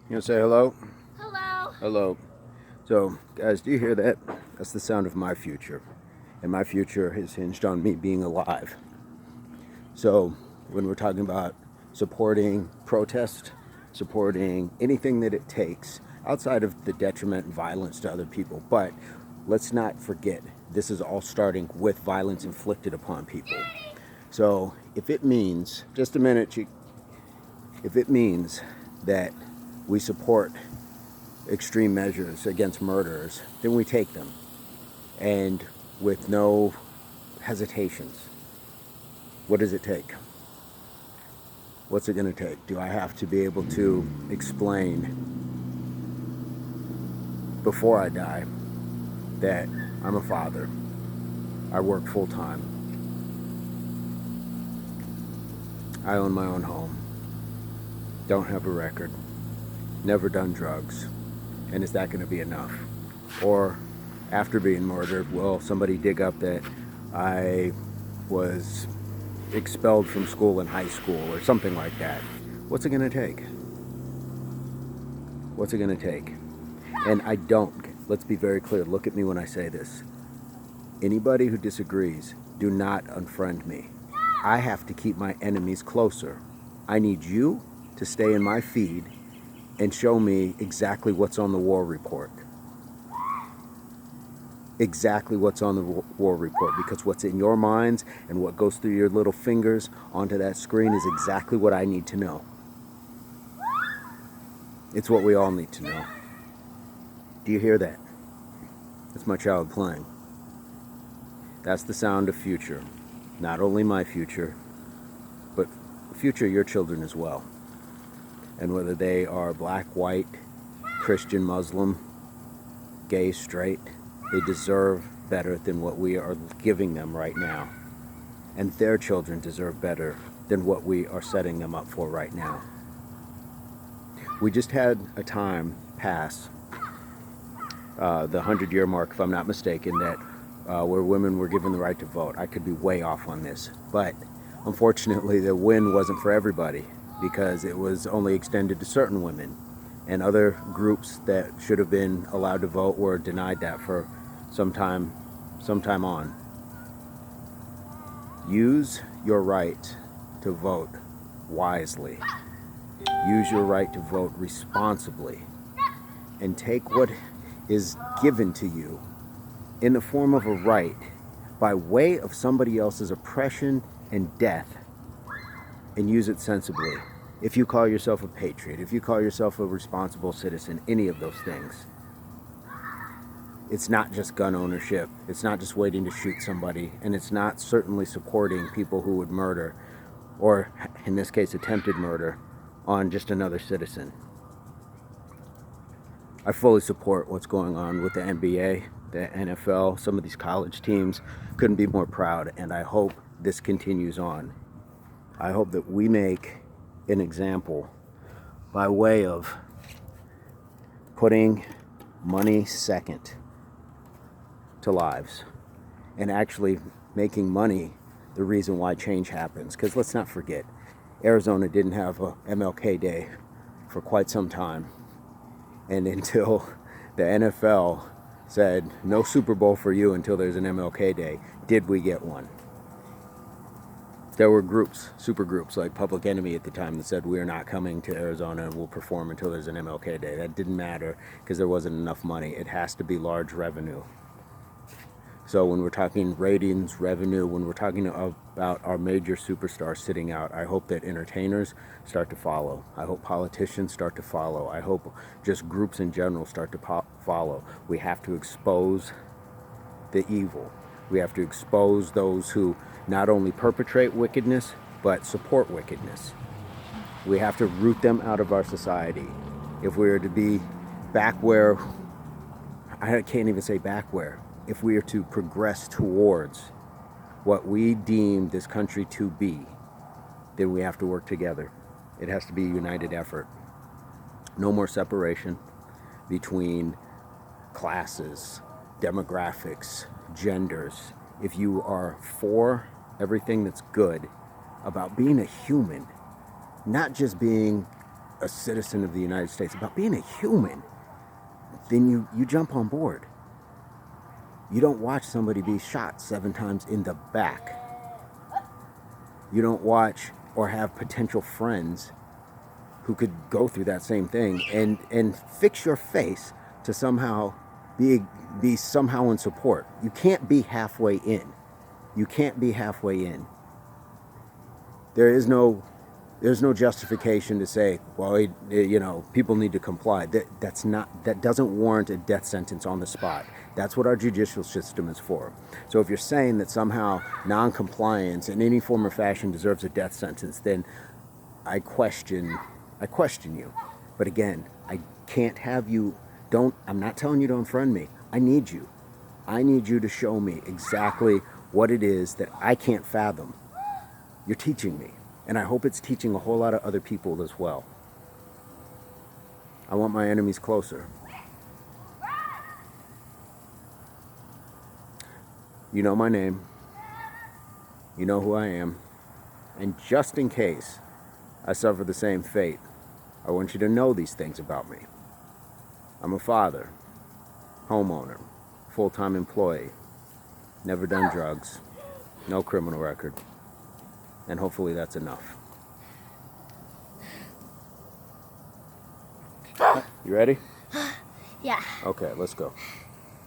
You want to say hello? Hello. Hello. So, guys, do you hear that? That's the sound of my future. And my future is hinged on me being alive. So, when we're talking about supporting protest, supporting anything that it takes outside of the detriment and violence to other people, but let's not forget this is all starting with violence inflicted upon people. So, if it means, just a minute, if it means that we support extreme measures against murderers, then we take them, and with no hesitations. What does it take? What's it going to take? Do I have to be able to explain before I die that I'm a father, I work full time, I own my own home, don't have a record, never done drugs, and is that going to be enough? Or after being murdered, will somebody dig up that I was expelled from school in high school or something like that? What's it going to take? What's it going to take? And I don't, let's be very clear, look at me when I say this. Anybody who disagrees, do not unfriend me. I have to keep my enemies closer. I need you to stay in my feed and show me exactly what's on the war report. Exactly what's on the war report, because what's in your minds and what goes through your little fingers onto that screen is exactly what I need to know. It's what we all need to know. Do you hear that? That's my child playing. That's the sound of future. Not only my future, but the future of your children as well. And whether they are black, white, Christian, Muslim, gay, straight, they deserve better than what we are giving them right now. And their children deserve better than what we are setting them up for right now. We just had a time pass, the 100-year mark, if I'm not mistaken, that where women were given the right to vote. I could be way off on this, but unfortunately the win wasn't for everybody, because it was only extended to certain women, and other groups that should have been allowed to vote were denied that for some time on. Use your right to vote wisely. Use your right to vote responsibly, and take what is given to you in the form of a right by way of somebody else's oppression and death, and use it sensibly. If you call yourself a patriot, if you call yourself a responsible citizen, any of those things, it's not just gun ownership, it's not just waiting to shoot somebody, and it's not certainly supporting people who would murder, or in this case attempted murder, on just another citizen. I fully support what's going on with the NBA, the NFL, some of these college teams. Couldn't be more proud, and I hope this continues on. I hope that we make an example by way of putting money second to lives, and actually making money the reason why change happens. Because let's not forget, Arizona didn't have a MLK Day for quite some time, and until the NFL said no Super Bowl for you until there's an MLK Day, did we get one. There were groups, super groups like Public Enemy at the time, that said we are not coming to Arizona and we'll perform until there's an MLK Day. That didn't matter because there wasn't enough money. It has to be large revenue. So when we're talking ratings, revenue, when we're talking about our major superstars sitting out, I hope that entertainers start to follow. I hope politicians start to follow. I hope just groups in general start to follow. We have to expose the evil. We have to expose those who not only perpetrate wickedness, but support wickedness. We have to root them out of our society. If we are to be back where, I can't even say back where, if we are to progress towards what we deem this country to be, then we have to work together. It has to be a united effort. No more separation between classes, demographics, genders. If you are for everything that's good about being a human, not just being a citizen of the United States, about being a human, then you jump on board. You don't watch somebody be shot 7 times in the back. You don't watch or have potential friends who could go through that same thing and fix your face to somehow be somehow in support. You can't be halfway in. You can't be halfway in. There's no justification to say, well, people need to comply. That doesn't warrant a death sentence on the spot. That's what our judicial system is for. So if you're saying that somehow non-compliance in any form or fashion deserves a death sentence, then I question you. But again, I can't have you. I'm not telling you to unfriend me. I need you. I need you to show me exactly what it is that I can't fathom. You're teaching me. And I hope it's teaching a whole lot of other people as well. I want my enemies closer. You know my name. You know who I am. And just in case I suffer the same fate, I want you to know these things about me. I'm a father, homeowner, full-time employee, never done drugs, no criminal record, and hopefully that's enough. You ready? Yeah. Okay, let's go.